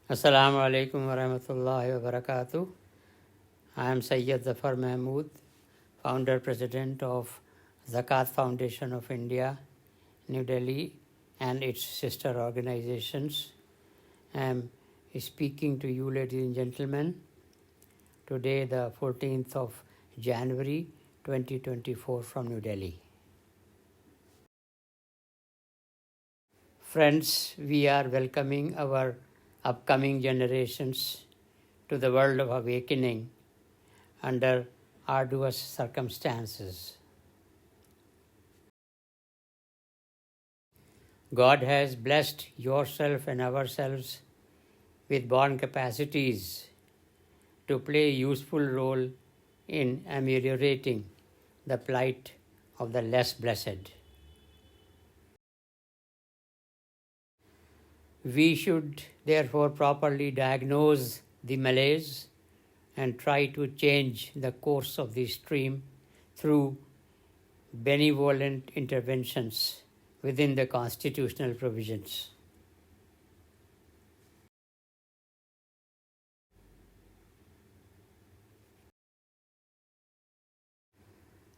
Assalamu alaikum wa rahmatullahi wa barakatuh. I am Sayyid Zafar Mahmood, founder president of Zakat Foundation of India, New Delhi, and its sister organizations. I am speaking to you, ladies and gentlemen, today, the 14th of January 2024, from New Delhi. Friends, we are welcoming our upcoming generations to the world of awakening under arduous circumstances. God has blessed yourself and ourselves with born capacities to play a useful role in ameliorating the plight of the less blessed. We should therefore properly diagnose the malaise and try to change the course of the stream through benevolent interventions within the constitutional provisions.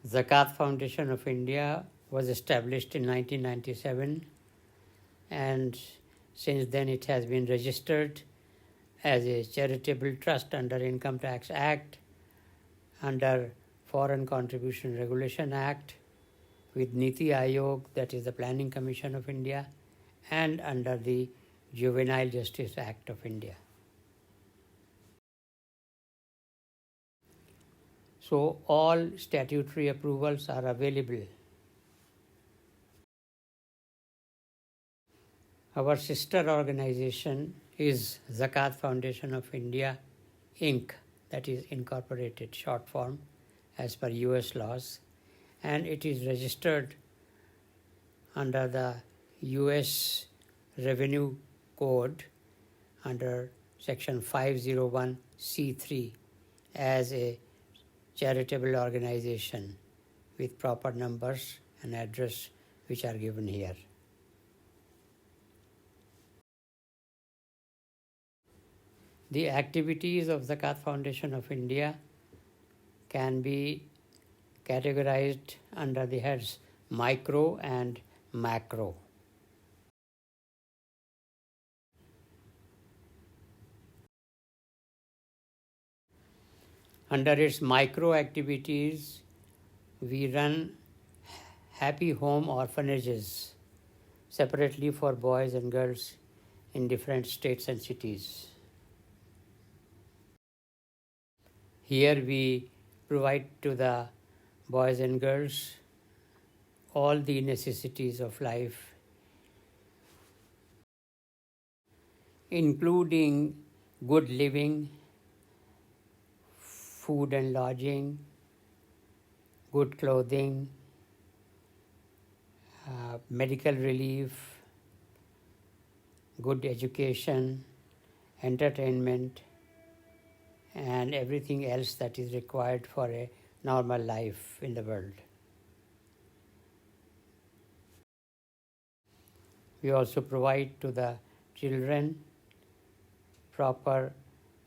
Zakat Foundation of India was established in 1997, and since then it has been registered as a charitable trust under Income Tax Act, under Foreign Contribution Regulation Act, with Niti Aayog, that is the Planning Commission of India, and under the Juvenile Justice Act of India. So all statutory approvals are available. Our sister organization is Zakat Foundation of India, Inc., that is incorporated short form as per US laws, and it is registered under the US Revenue Code under Section 501c3 as a charitable organization with proper numbers and address which are given here. The activities of Zakat Foundation of India can be categorized under the heads micro and macro. Under its micro activities, we run happy home orphanages separately for boys and girls in different states and cities. Here we provide to the boys and girls all the necessities of life, including good living, food and lodging, good clothing, medical relief, good education, entertainment, and everything else that is required for a normal life in the world. We also provide to the children proper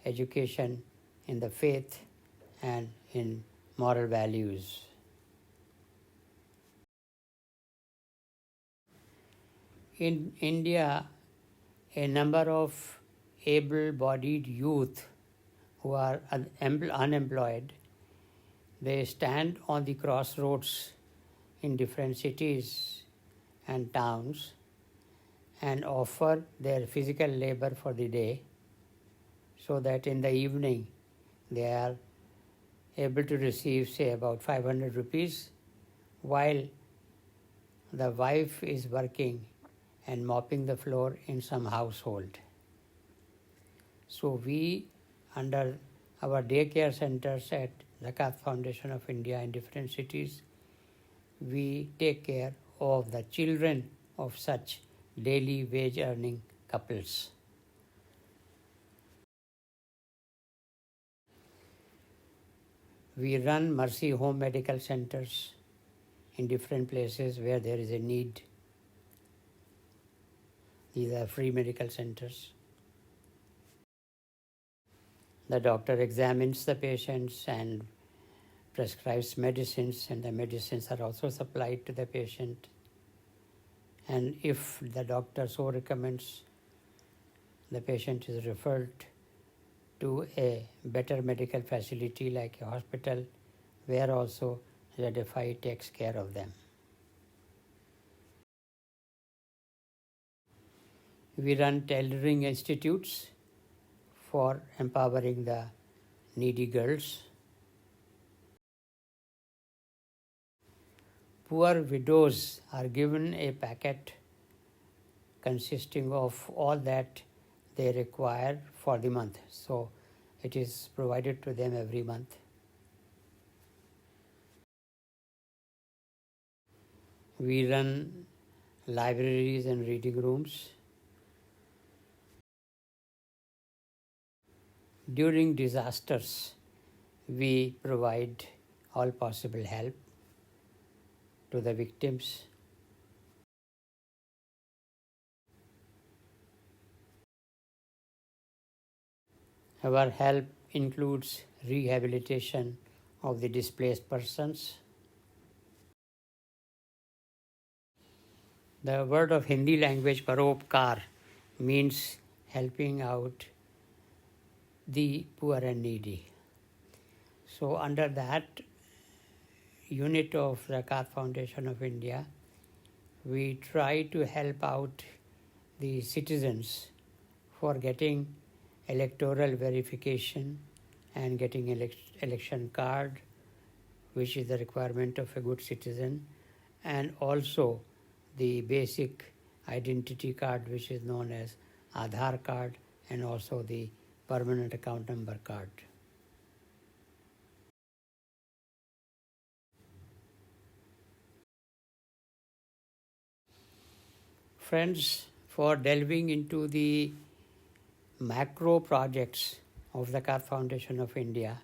education in the faith and in moral values. In India, a number of able-bodied youth who are unemployed, they stand on the crossroads in different cities and towns and offer their physical labor for the day, so that in the evening they are able to receive, say, about 500 rupees, while the wife is working and mopping the floor in some household. So we, under our daycare centers at Zakat Foundation of India in different cities, we take care of the children of such daily wage earning couples. We run Mercy Home Medical Centers in different places where there is a need. These are free medical centers. The doctor examines the patients and prescribes medicines, and the medicines are also supplied to the patient. And if the doctor so recommends, the patient is referred to a better medical facility like a hospital, where also ZFI takes care of them. We run tailoring institutes for empowering the needy girls. Poor widows are given a packet consisting of all that they require for the month. So it is provided to them every month. We run libraries and reading rooms. During disasters, we provide all possible help to the victims. Our help includes rehabilitation of the displaced persons. The word of Hindi language paropkar means helping out the poor and needy. So under that unit of Zakat Foundation of India, we try to help out the citizens for getting electoral verification and getting election card, which is the requirement of a good citizen, and also the basic identity card, which is known as Aadhaar card, and also the permanent account number card. Friends, for delving into the macro projects of the Zakat Foundation of India,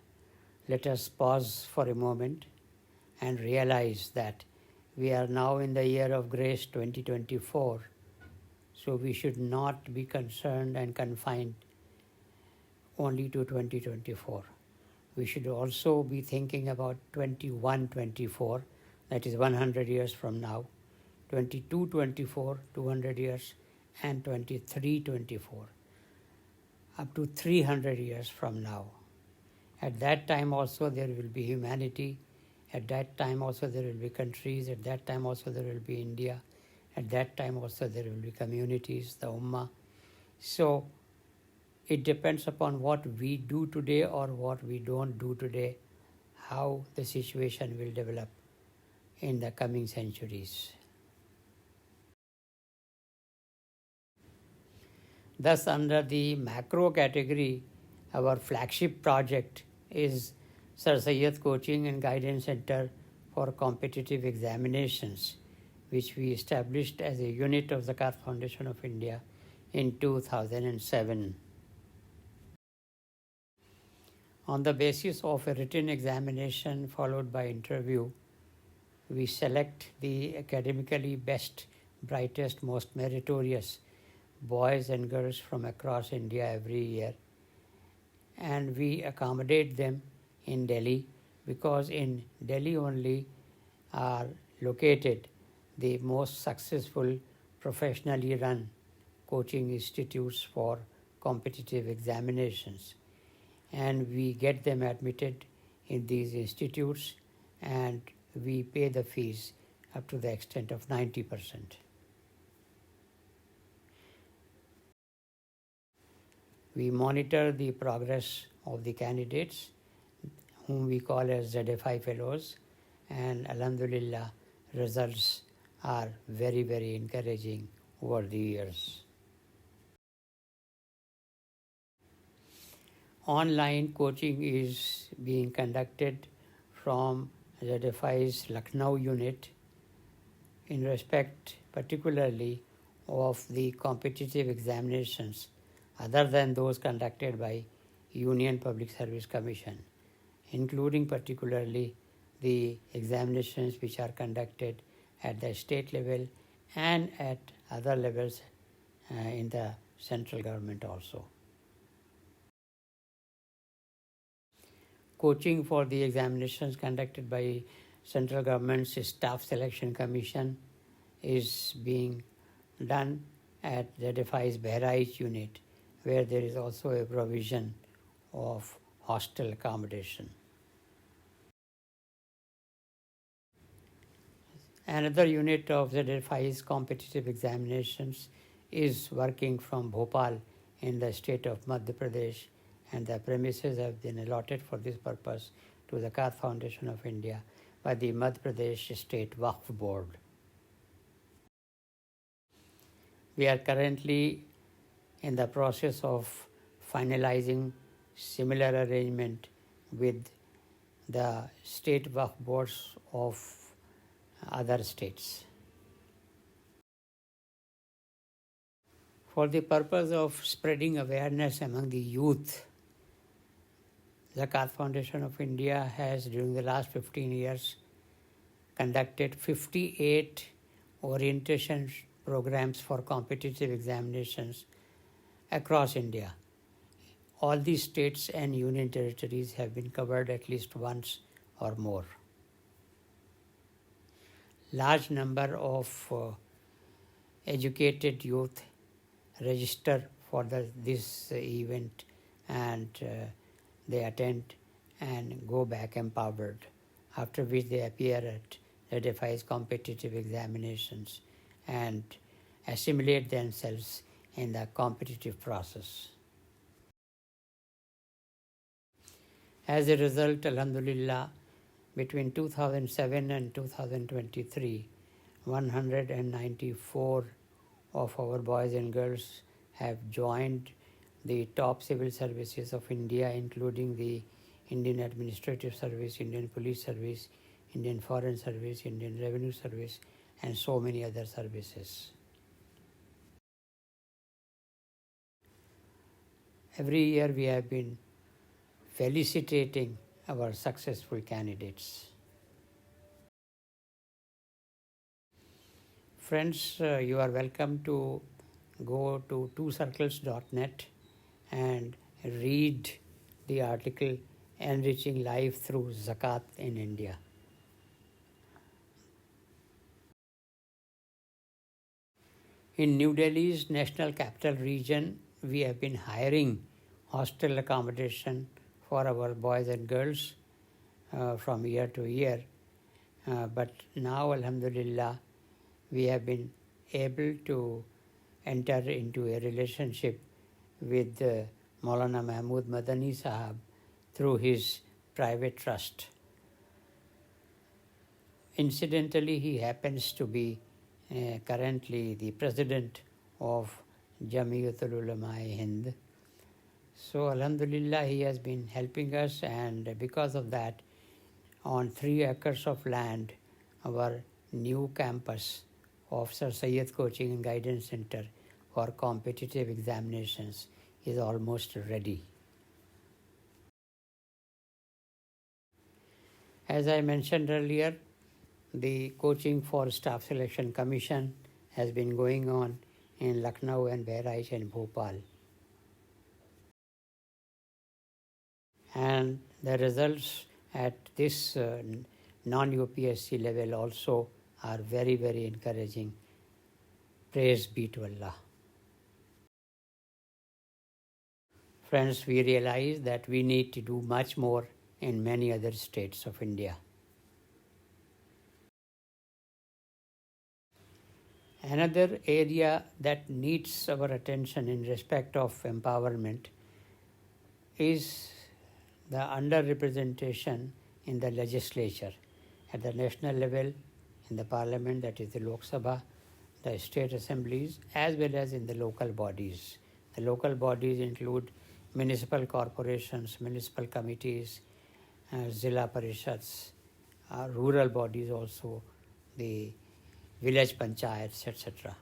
let us pause for a moment and realize that we are now in the year of grace 2024, so we should not be concerned and confined only to 2024. We should also be thinking about 2124, that is 100 years from now, 2224, 200 years, and 2324, up to 300 years from now. At that time also there will be humanity. At that time also there will be countries. At that time also there will be India. At that time also there will be communities, the Ummah. So it depends upon what we do today or what we don't do today, how the situation will develop in the coming centuries. Thus, under the macro category, our flagship project is Sir Syed Coaching and Guidance Center for Competitive Examinations, which we established as a unit of the Zakat Foundation of India in 2007. On the basis of a written examination followed by interview, we select the academically best, brightest, most meritorious boys and girls from across India every year, and we accommodate them in Delhi, because in Delhi only are located the most successful professionally run coaching institutes for competitive examinations, and we get them admitted in these institutes, and we pay the fees up to the extent of 90%. We monitor the progress of the candidates, whom we call as ZFI fellows, and Alhamdulillah, results are very, very encouraging over the years. Online coaching is being conducted from ZFI's Lucknow unit in respect particularly of the competitive examinations other than those conducted by Union Public Service Commission, including particularly the examinations which are conducted at the state level and at other levels in the central government also. coaching for the examinations conducted by Central Government's Staff Selection Commission is being done at ZFI's Behraich unit, where there is also a provision of hostel accommodation. Another unit of ZFI's competitive examinations is working from Bhopal in the state of Madhya Pradesh, and the premises have been allotted for this purpose to the Zakat Foundation of India by the Madhya Pradesh State Waqf Board. We are currently in the process of finalizing similar arrangement with the state Waqf boards of other states. For the purpose of spreading awareness among the youth, Zakat Foundation of India has, during the last 15 years, conducted 58 orientation programs for competitive examinations across India. All these states and union territories have been covered at least once or more. Large number of educated youth register for this event, and they attend and go back empowered, after which they appear at ZFI's competitive examinations and assimilate themselves in the competitive process. As a result, Alhamdulillah, between 2007 and 2023, 194 of our boys and girls have joined the top civil services of India, including the Indian Administrative Service, Indian Police Service, Indian Foreign Service, Indian Revenue Service, and so many other services. Every year we have been felicitating our successful candidates. Friends, you are welcome to go to twocircles.net and read the article Enriching Life Through Zakat in India. In New Delhi's National Capital Region, we have been hiring hostel accommodation for our boys and girls from year to year. But now, Alhamdulillah, we have been able to enter into a relationship with Maulana Mahmood Madani Sahab through his private trust. Incidentally, he happens to be currently the president of Jamiatul Ulama-e Hind. So, Alhamdulillah, he has been helping us, and because of that, on 3 acres of land, our new campus of Sir Syed Coaching and Guidance Center for competitive examinations is almost ready. As I mentioned earlier, the coaching for Staff Selection Commission has been going on in Lucknow and Behraich and Bhopal. And the results at this non-UPSC level also are very, very encouraging. Praise be to Allah. Friends, we realize that we need to do much more in many other states of India. Another area that needs our attention in respect of empowerment is the underrepresentation in the legislature, at the national level, in the parliament, that is the Lok Sabha, the state assemblies, as well as in the local bodies. The local bodies include municipal corporations, municipal committees, Zilla Parishads, rural bodies also, the village panchayats, etc.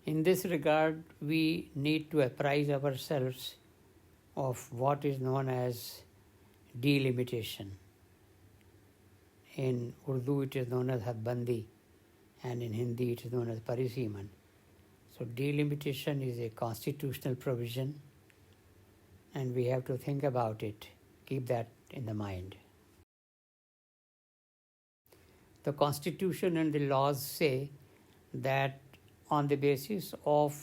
In this regard, we need to apprise ourselves of what is known as delimitation. In Urdu it is known as Hadbandi, and in Hindi it is known as Parisiman. So delimitation is a constitutional provision and we have to think about it. Keep that in the mind. The Constitution and the laws say that on the basis of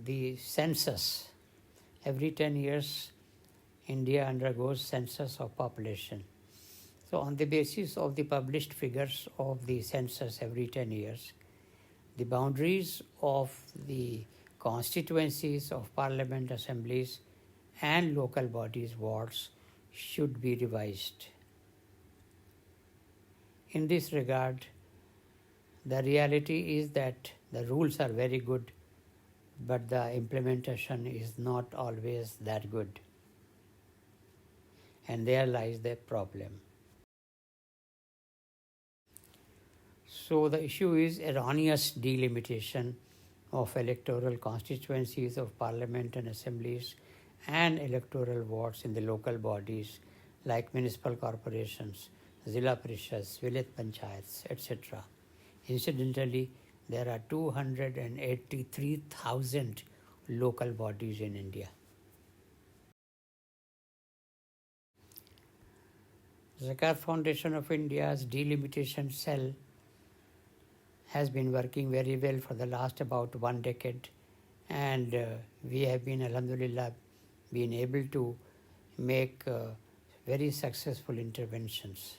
the census, every 10 years India undergoes census of population. So on the basis of the published figures of the census every 10 years, the boundaries of the constituencies of parliament assemblies and local bodies wards should be revised. In this regard, the reality is that the rules are very good, but the implementation is not always that good. And there lies the problem. So the issue is erroneous delimitation of electoral constituencies of parliament and assemblies and electoral wards in the local bodies like municipal corporations, Zilla Parishads, village panchayats, etc. Incidentally, there are 283,000 local bodies in India. Zakat Foundation of India's delimitation cell has been working very well for the last about 1 decade, and we have been, alhamdulillah, been able to make very successful interventions.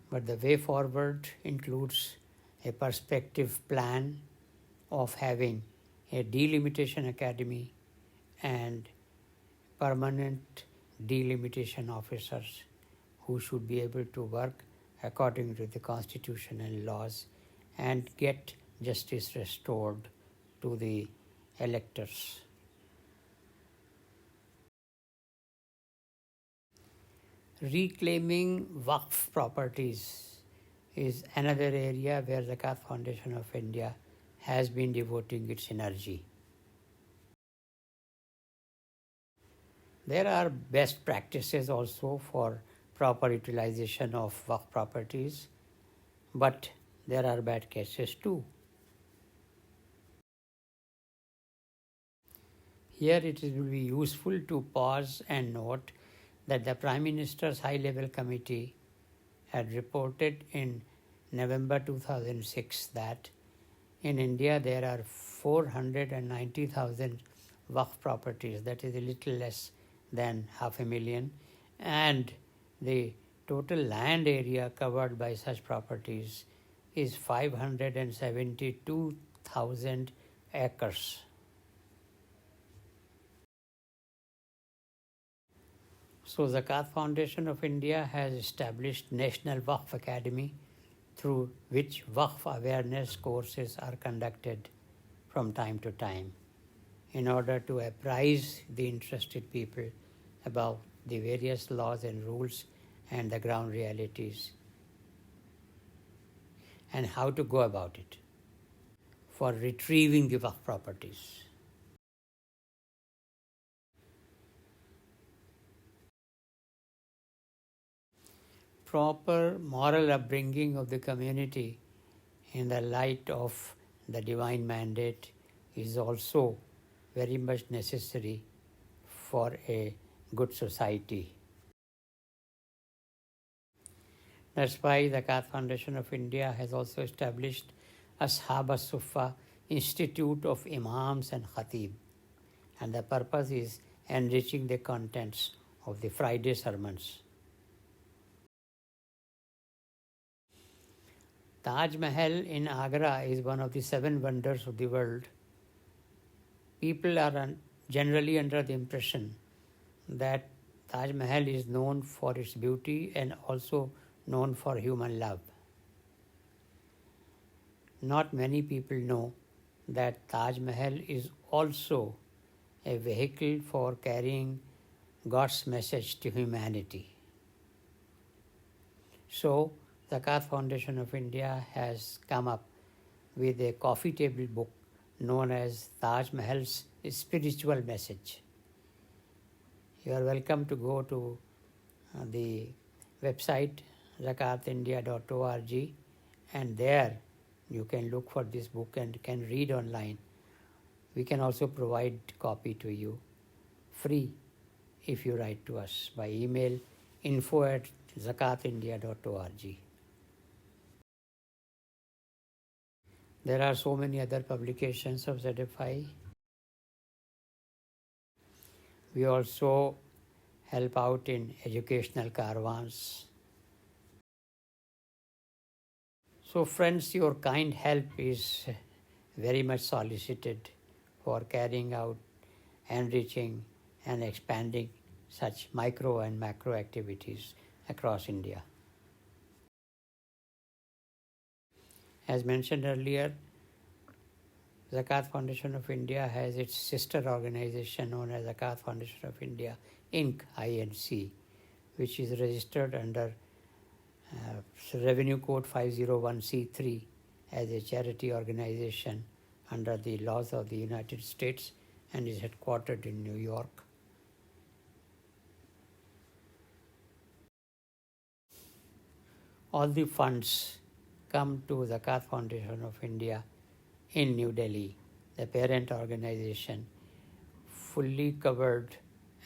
But the way forward includes a perspective plan of having a delimitation academy and permanent delimitation officers who should be able to work according to the constitution and laws and get justice restored to the electors. Reclaiming Waqf properties is another area where the Zakat Foundation of India has been devoting its energy. There are best practices also for proper utilization of Waqf properties, but there are bad cases too. Here it will be useful to pause and note that the Prime Minister's High-Level Committee had reported in November 2006 that in India there are 490,000 Waqf properties, that is a little less than 500,000, and the total land area covered by such properties is 572,000 acres. So Zakat Foundation of India has established National Waqf Academy, through which Waqf awareness courses are conducted from time to time in order to apprise the interested people about the various laws and rules and the ground realities and how to go about it for retrieving the Waqf properties. Proper moral upbringing of the community in the light of the divine mandate is also very much necessary for a good society. That's why the Zakat Foundation of India has also established Ashab as-Suffa Institute of Imams and Khatib, and the purpose is enriching the contents of the Friday sermons. Taj Mahal in Agra is one of the 7 wonders of the world. People are generally under the impression that Taj Mahal is known for its beauty and also known for human love. Not many people know that Taj Mahal is also a vehicle for carrying God's message to humanity. So, the Zakat Foundation of India has come up with a coffee table book known as Taj Mahal's Spiritual Message. You are welcome to go to the website zakatindia.org, and there You can look for this book and can read online. We can also provide copy to you free if you write to us by email info@zakatindia.org. There are so many other publications of ZFI. We also help out in educational caravans. So friends, your kind help is very much solicited for carrying out, enriching and expanding such micro and macro activities across India. As mentioned earlier, Zakat Foundation of India has its sister organization known as Zakat Foundation of India Inc. INC, which is registered under Revenue Code 501c3 as a charity organization under the laws of the United States and is headquartered in New York. All the funds come to Zakat Foundation of India in New Delhi, the parent organization, fully covered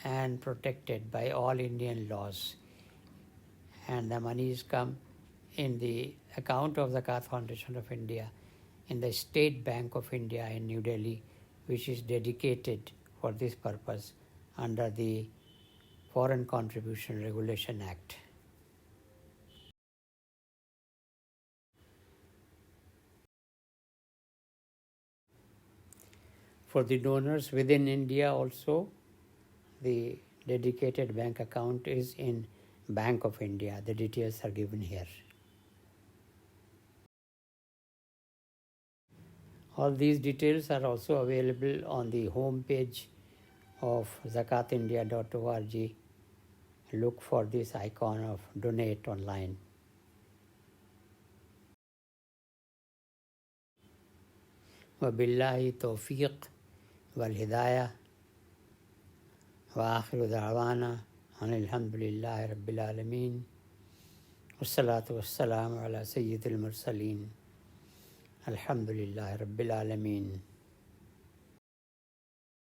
and protected by all Indian laws. And the monies come in the account of Zakat Foundation of India in the State Bank of India in New Delhi, which is dedicated for this purpose under the Foreign Contribution Regulation Act. For the donors within India also, the dedicated bank account is in Bank of India. The details are given here. All these details are also available on the home page of zakatindia.org. Look for this icon of donate online. وبالله توفيق والهداية وآخر دعوانا أن الحمد لله رب العالمين والصلاة والسلام على سيد المرسلين الحمد لله رب العالمين.